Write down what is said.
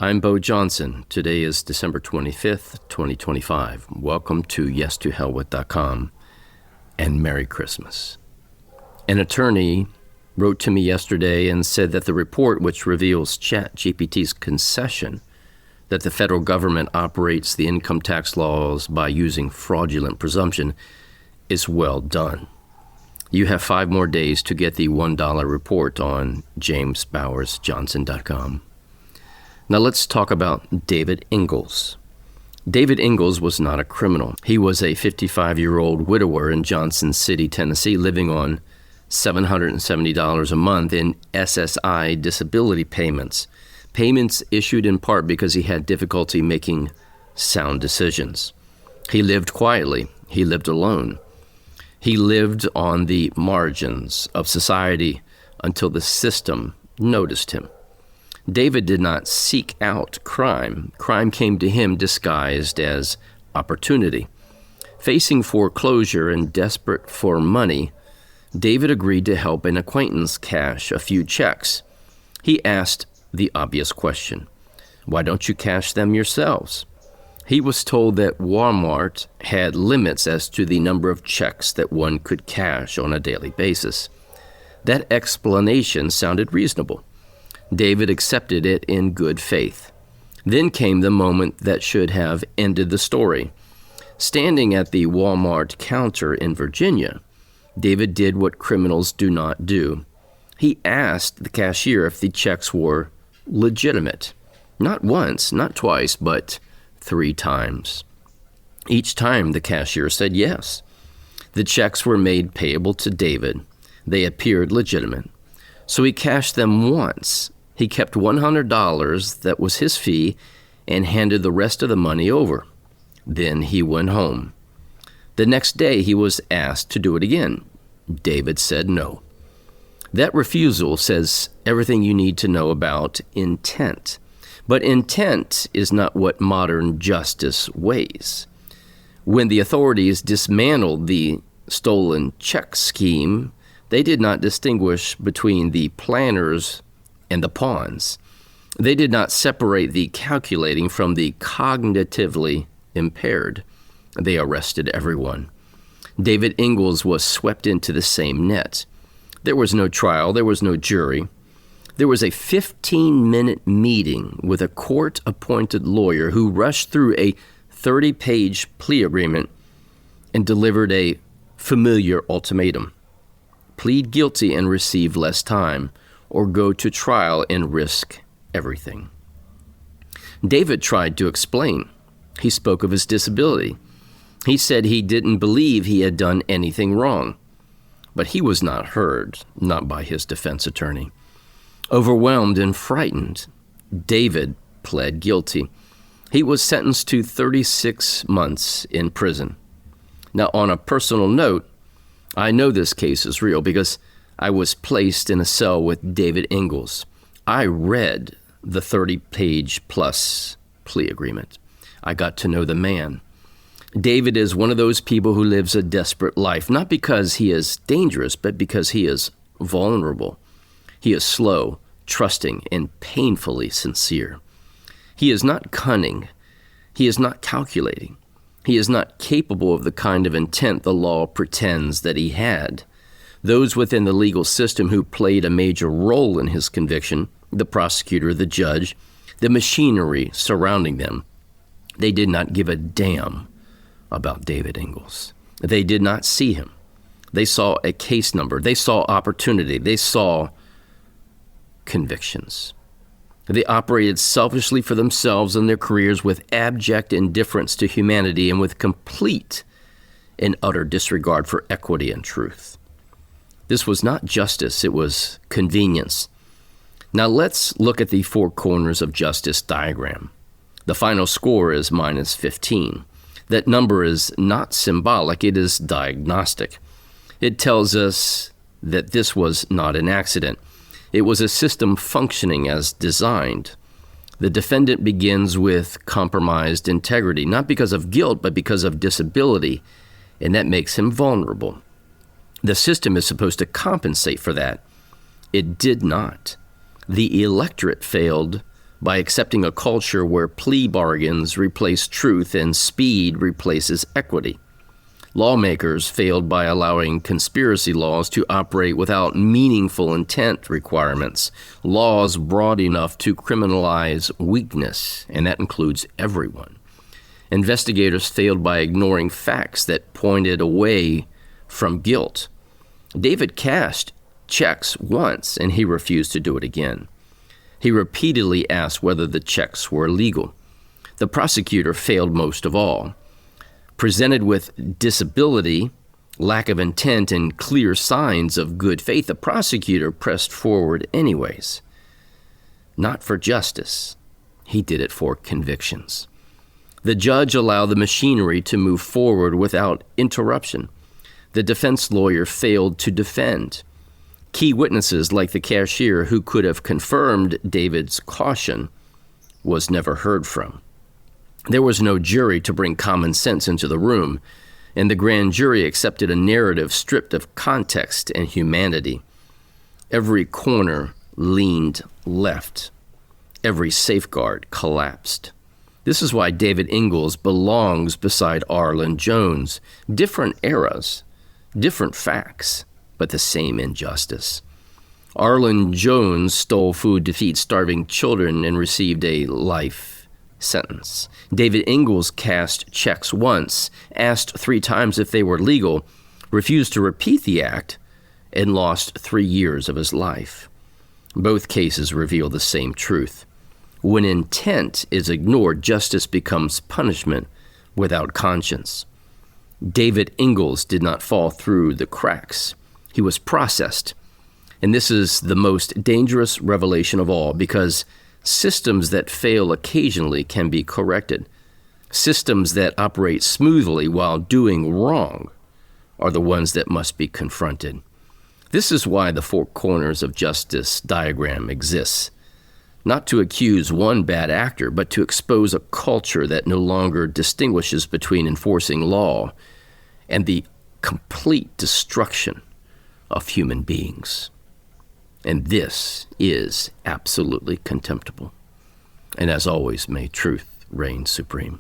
I'm Bo Johnson. Today is December 25th, 2025. Welcome to YesToHellWith.com and Merry Christmas. An attorney wrote to me yesterday and said that the report, which reveals ChatGPT's concession that the federal government operates the income tax laws by using fraudulent presumption, is well done. You have 5 more days to get the $1 report on jamesbowersjohnson.com. Now let's talk about David Ingalls. David Ingalls was not a criminal. He was a 55-year-old widower in Johnson City, Tennessee, living on $770 a month in SSI disability payments issued in part because he had difficulty making sound decisions. He lived quietly. He lived alone. He lived on the margins of society until the system noticed him. David did not seek out crime. Crime came to him disguised as opportunity. Facing foreclosure and desperate for money, David agreed to help an acquaintance cash a few checks. He asked the obvious question, "Why don't you cash them yourselves?" He was told that Walmart had limits as to the number of checks that one could cash on a daily basis. That explanation sounded reasonable. David accepted it in good faith. Then came the moment that should have ended the story. Standing at the Walmart counter in Virginia, David did what criminals do not do. He asked the cashier if the checks were legitimate. Not once, not twice, but 3 times. Each time the cashier said yes. The checks were made payable to David. They appeared legitimate. So he cashed them once. He kept $100, that was his fee, and handed the rest of the money over. Then he went home. The next day he was asked to do it again. David said no. That refusal says everything you need to know about intent. But intent is not what modern justice weighs. When the authorities dismantled the stolen check scheme, they did not distinguish between the planners and the pawns. They did not separate the calculating from the cognitively impaired. They arrested everyone. David Ingalls was swept into the same net. There was no trial. There was no jury. There was a 15-minute meeting with a court-appointed lawyer who rushed through a 30-page plea agreement and delivered a familiar ultimatum. Plead guilty and receive less time, or go to trial and risk everything. David tried to explain. He spoke of his disability. He said he didn't believe he had done anything wrong. But he was not heard, not by his defense attorney. Overwhelmed and frightened, David pled guilty. He was sentenced to 36 months in prison. Now, on a personal note, I know this case is real because I was placed in a cell with David Ingalls. I read the 30-page plus plea agreement. I got to know the man. David is one of those people who lives a desperate life, not because he is dangerous, but because he is vulnerable. He is slow, trusting, and painfully sincere. He is not cunning. He is not calculating. He is not capable of the kind of intent the law pretends that he had. Those within the legal system who played a major role in his conviction, the prosecutor, the judge, the machinery surrounding them, they did not give a damn about David Ingalls. They did not see him. They saw a case number. They saw opportunity. They saw convictions. They operated selfishly for themselves and their careers with abject indifference to humanity and with complete and utter disregard for equity and truth. This was not justice, it was convenience. Now let's look at the 4 corners of justice diagram. The final score is minus 15. That number is not symbolic, it is diagnostic. It tells us that this was not an accident. It was a system functioning as designed. The defendant begins with compromised integrity, not because of guilt, but because of disability, and that makes him vulnerable. The system is supposed to compensate for that. It did not. The electorate failed by accepting a culture where plea bargains replace truth and speed replaces equity. Lawmakers failed by allowing conspiracy laws to operate without meaningful intent requirements, laws broad enough to criminalize weakness, and that includes everyone. Investigators failed by ignoring facts that pointed away from guilt. David cashed checks once, and he refused to do it again. He repeatedly asked whether the checks were legal. The prosecutor failed most of all. Presented with disability, lack of intent, and clear signs of good faith, the prosecutor pressed forward anyways. Not for justice. He did it for convictions. The judge allowed the machinery to move forward without interruption. The defense lawyer failed to defend. Key witnesses like the cashier who could have confirmed David's caution was never heard from. There was no jury to bring common sense into the room, and the grand jury accepted a narrative stripped of context and humanity. Every corner leaned left. Every safeguard collapsed. This is why David Ingalls belongs beside Arlen Jones. Different eras, different facts, but the same injustice. Arlen Jones stole food to feed starving children and received a life sentence. David Ingalls cashed checks once, asked 3 times if they were legal, refused to repeat the act, and lost 3 years of his life. Both cases reveal the same truth. When intent is ignored, justice becomes punishment without conscience. David Ingalls did not fall through the cracks. He was processed. And this is the most dangerous revelation of all, because systems that fail occasionally can be corrected. Systems that operate smoothly while doing wrong are the ones that must be confronted. This is why the 4 corners of justice diagram exists. Not to accuse one bad actor, but to expose a culture that no longer distinguishes between enforcing law and the complete destruction of human beings. And this is absolutely contemptible. And as always, may truth reign supreme.